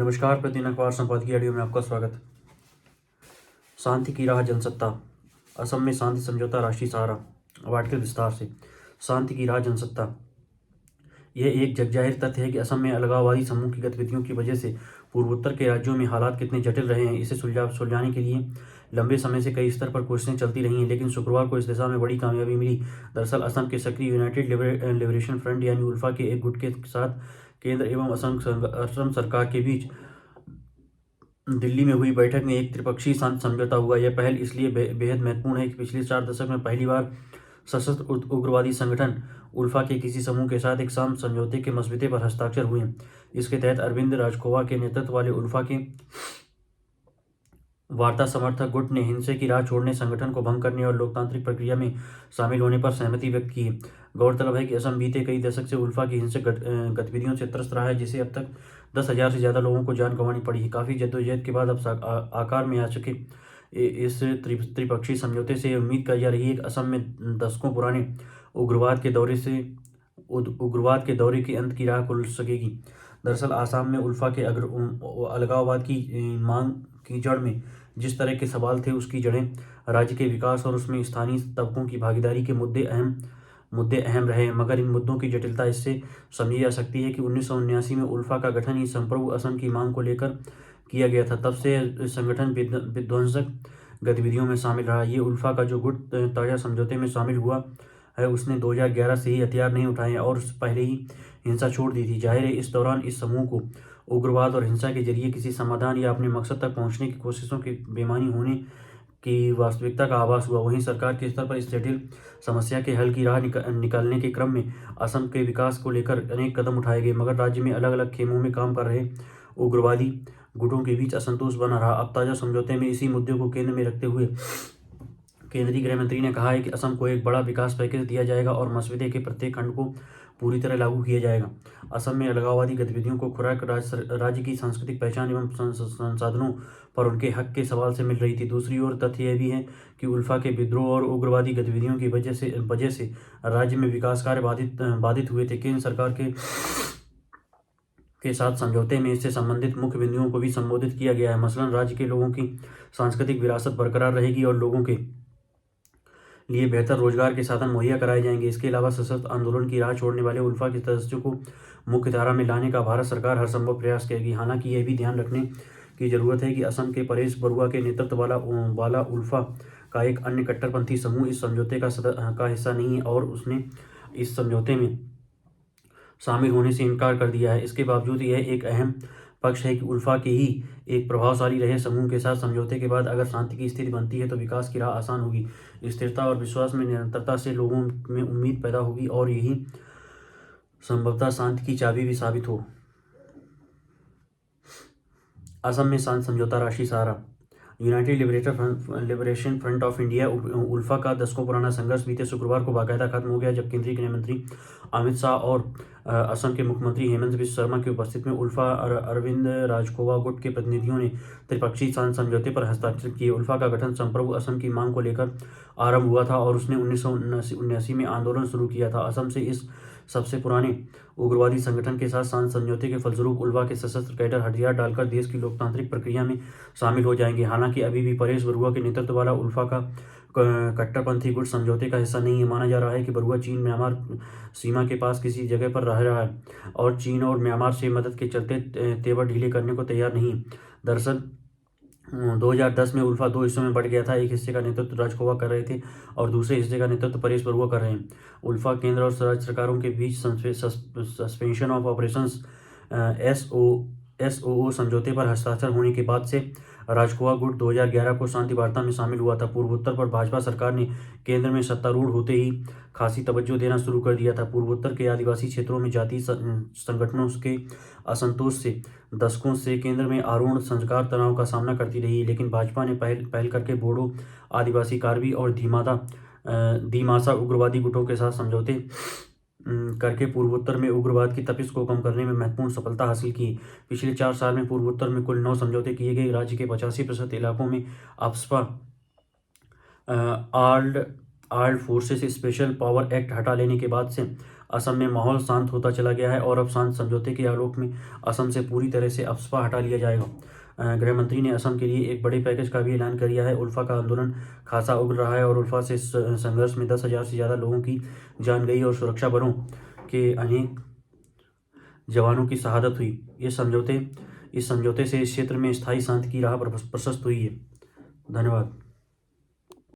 नमस्कार, प्रतिदिन अखबार संपादकीय ऑडियो में आपका स्वागत। शांति की राह जनसत्ता। असम में शांति समझौता राष्ट्रीय सहारा। अब आर्टिकल विस्तार से। शांति की राह जनसत्ता। यह एक जगजाहिर तथ्य है कि असम में अलगाववादी समूह की गतिविधियों की वजह से पूर्वोत्तर के राज्यों में हालात कितने जटिल रहे हैं। इसे सुलझाने के लिए लंबे समय से कई स्तर पर कोशिशें चलती रही हैं, लेकिन शुक्रवार को इस दिशा में बड़ी कामयाबी मिली। दरअसल असम के सक्रिय यूनाइटेड लिबरेशन फ्रंट यानी उल्फा के एक गुट के साथ केंद्र एवं असम सरकार के बीच दिल्ली में हुई बैठक में एक त्रिपक्षीय शांति समझौता हुआ। यह पहल इसलिए बेहद महत्वपूर्ण है कि पिछले 4 दशक में पहली बार सशस्त्र उग्रवादी संगठन उल्फा के किसी समूह के साथ एक शांति समझौते के मसौदे पर हस्ताक्षर हुए। इसके तहत अरविंद राजखोवा के नेतृत्व वाले उल्फा के वार्ता समर्थक गुट ने हिंसा की राह छोड़ने, संगठन को भंग करने और लोकतांत्रिक प्रक्रिया में शामिल होने पर सहमति व्यक्त की है। गौरतलब है कि असम बीते कई दशक से उल्फा की हिंसक गतिविधियों से त्रस्त रहा है, जिसे अब तक 10,000 से ज़्यादा लोगों को जान गंवानी पड़ी है। काफ़ी जद्दोजहद के बाद अब आकार में आ चुके इस त्रिपक्षीय समझौते से उम्मीद की जा रही है कि असम में दशकों पुराने उग्रवाद के दौरे के अंत की राह खुल सकेगी। दरअसल आसाम में उल्फा के अलगाववाद की मांग की जड़ में जिस तरह के सवाल थे, उसकी जड़ें राज्य के विकास और उसमें स्थानीय तबकों की भागीदारी के मुद्दे अहम रहे। मगर इन मुद्दों की जटिलता इससे समझी जा सकती है कि 1979 में उल्फा का गठन ही संप्रभु असम की मांग को लेकर किया गया था। तब से संगठन विध्वंसक गतिविधियों में शामिल रहा। ये उल्फा का जो गुट ताज़ा समझौते में शामिल हुआ है, उसने 2011 से ही हथियार नहीं उठाए और पहले ही हिंसा छोड़ दी थी। जाहिर है इस दौरान इस समूह को उग्रवाद और हिंसा के जरिए किसी समाधान या अपने मकसद तक पहुंचने की कोशिशों की बेईमानी होने की वास्तविकता का आभास हुआ। वहीं सरकार के स्तर पर इस जटिल समस्या के हल की राह निकालने के क्रम में असम के विकास को लेकर अनेक कदम उठाए गए, मगर राज्य में अलग अलग खेमों में काम कर रहे उग्रवादी गुटों के बीच असंतोष बना रहा। अब ताज़ा समझौते में इसी मुद्दे को केंद्र में रखते हुए केंद्रीय गृह मंत्री ने कहा है कि असम को एक बड़ा विकास पैकेज दिया जाएगा और मसौदे के प्रत्येक खंड को पूरी तरह लागू किया जाएगा। असम में अलगाववादी गतिविधियों को खुराक राज्य की सांस्कृतिक पहचान एवं संसाधनों पर उनके हक के सवाल से मिल रही थी। दूसरी ओर तथ्य यह भी है कि उल्फा के विद्रोह और उग्रवादी गतिविधियों की वजह से राज्य में विकास कार्य बाधित हुए थे। केंद्र सरकार के साथ समझौते में इससे संबंधित मुख्य बिंदुओं को भी संबोधित किया गया है। मसलन राज्य के लोगों की सांस्कृतिक विरासत बरकरार रहेगी और लोगों के लिए बेहतर रोजगार के साधन मुहैया कराए जाएंगे। इसके अलावा सशस्त्र आंदोलन की राह छोड़ने वाले उल्फा के सदस्यों को मुख्य धारा में लाने का भारत सरकार हर संभव प्रयास करेगी। हालांकि यह भी ध्यान रखने की जरूरत है कि असम के परेश बरुआ के नेतृत्व वाला उल्फा का एक अन्य कट्टरपंथी समूह इस समझौते का हिस्सा नहीं है और उसने इस समझौते में शामिल होने से इनकार कर दिया है। इसके बावजूद यह एक अहम पक्ष है कि उल्फा के ही एक प्रभावशाली रहे समूह के साथ समझौते के बाद अगर शांति की स्थिति बनती है तो विकास की राह आसान होगी। स्थिरता और विश्वास में निरंतरता से लोगों में उम्मीद पैदा होगी और यही संभवतः शांति की चाबी भी साबित हो। असम में शांति समझौता राष्ट्रीय सहारा। United Liberation Front of India ULFA का दशकों पुराना संघर्ष बीते शुक्रवार को बाकायदा खत्म हो गया, जब केंद्रीय गृह मंत्री अमित शाह और असम के मुख्यमंत्री हेमंत बिश्व शर्मा की उपस्थिति में उल्फा अरविंद राजखोवा गुट के प्रतिनिधियों ने त्रिपक्षीय शांति समझौते पर हस्ताक्षर किए। उल्फा का गठन संप्रभु असम की मांग को लेकर आरंभ हुआ था और उसने 1979 में आंदोलन शुरू किया था। असम से इस सबसे पुराने उग्रवादी संगठन के साथ शांति समझौते के फलस्वरूप उल्फा के सशस्त्र कैडर हथियार डालकर देश की लोकतांत्रिक प्रक्रिया में शामिल हो जाएंगे। हालांकि अभी भी परेश बरुआ के नेतृत्व वाला उल्फा का कट्टरपंथी गुट समझौते का हिस्सा नहीं है। माना जा रहा है कि बरुआ चीन म्यांमार सीमा के पास किसी जगह पर रह रहा है और चीन और म्यांमार से मदद के चलते तेवर ढीले करने को तैयार नहीं। दरअसल 2010 में उल्फा 2 हिस्सों में बढ़ गया था। एक हिस्से का नेतृत्व राजखोवा कर रहे थे और दूसरे हिस्से का नेतृत्व परेश बरुआ कर रहे हैं। उल्फा केंद्र और राज्य सरकारों के बीच सस्पेंशन ऑफ ऑपरेशंस SOO समझौते पर हस्ताक्षर होने के बाद से राजखोवा गुट 2011 को शांति वार्ता में शामिल हुआ था। पूर्वोत्तर पर भाजपा सरकार ने केंद्र में सत्तारूढ़ होते ही खासी तवज्जो देना शुरू कर दिया था। पूर्वोत्तर के आदिवासी क्षेत्रों में जातीय संगठनों के असंतोष से दशकों से केंद्र में आरूढ़ सरकार तनाव का सामना करती रही, लेकिन भाजपा ने पहल करके बोडो, आदिवासी कार्बी और दिमासा उग्रवादी गुटों के साथ समझौते करके पूर्वोत्तर में उग्रवाद की तपिश को कम करने में महत्वपूर्ण सफलता हासिल की। पिछले 4 साल में पूर्वोत्तर में कुल 9 समझौते किए गए। राज्य के 85% इलाकों में AFSPA armed forces special power act हटा लेने के बाद से असम में माहौल शांत होता चला गया है और अब शांत समझौते के आलोक में असम से पूरी तरह से अफस्पा हटा लिया जाएगा। गृह मंत्री ने असम के लिए एक बड़े पैकेज का भी ऐलान कर दिया है। उल्फा का आंदोलन खासा उग्र रहा है और उल्फा से संघर्ष में 10,000 से ज़्यादा लोगों की जान गई और सुरक्षा बलों के अनेक जवानों की शहादत हुई। इस समझौते से इस क्षेत्र में स्थायी शांति की राह प्रशस्त हुई है। धन्यवाद।